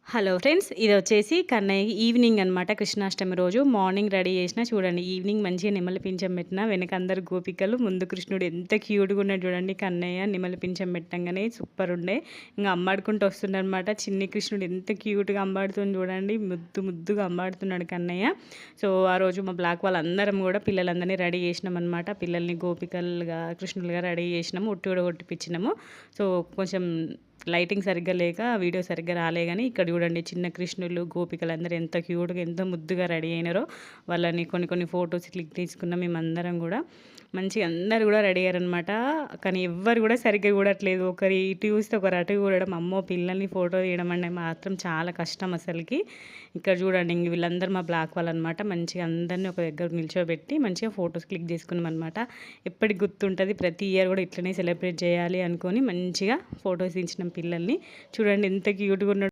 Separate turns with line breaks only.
Hello friends. ఇదొచ్చేసి కన్నయ్యకి evening అనమాట. కృష్ణాష్టమి రోజు మార్నింగ్ రెడీ చేసినా చూడండి. ఈవినింగ్ మంచిగా నెమలి పింఛం పెట్టిన వెనక అందరు గోపికలు, ముందు కృష్ణుడు ఎంత క్యూట్‌గా ఉన్నాడు చూడండి. కన్నయ్య నెమలి పింఛం పెట్టంగానే సూపర్ ఉండే. ఇంక అంబాడుకుంటూ వస్తుండనమాట. చిన్ని కృష్ణుడు ఎంత క్యూట్‌గా అంబాడుతుంది చూడండి. ముద్దు ముద్దుగా అంబాడుతున్నాడు కన్నయ్య. సో, ఆ రోజు మా బ్లాక్ వాళ్ళందరం కూడా పిల్లలందరినీ రెడీ చేసినామనమాట. పిల్లల్ని గోపికలుగా, కృష్ణులుగా రెడీ చేసినాము. ఉట్టి కూడా కొట్టిపిచ్చినాము. సో, కొంచెం లైటింగ్ సరిగ్గా లేక వీడియో సరిగ్గా రాలే గానీ, ఇక్కడ చూడండి చిన్న కృష్ణులు, గోపికలందరూ ఎంత క్యూట్‌గా, ఎంత ముద్దుగా రెడీ అయినారో. వాళ్ళని కొన్ని కొన్ని ఫోటోస్ క్లిక్ తీసుకున్నాం మేమందరం గూడా. మంచిగా అందరూ గూడా రెడీ అయ్యారనమాట. కానీ ఎవ్వరు గూడా సరిగ్గా చూడట్లేదు. ఒకరు ఇటు చూస్తే ఒకరు అటు చూడడం. అమ్మో! పిల్లల్ని ఫోటో తీయడం అంటే మాత్రం చాలా కష్టం అసలకి. ఇక్కడ చూడండి ఇంక వీళ్ళందరూ మా బ్లాక్ వాళ్ళనమాట. మంచిగా అందరిని ఒక దగ్గర నిల్చోబెట్టి మంచిగా ఫోటోస్ క్లిక్ చేసుకున్నామనమాట. ఎప్పటికి గుర్తుంటది. ప్రతి ఇయర్ గూడా ఇట్లనే సెలబ్రేట్ చేయాలి అనుకోని మంచిగా ఫోటోస్ తీయించినాం పిల్లల్ని. చూడండి ఎంత క్యూట్‌గా ఉన్నాడో.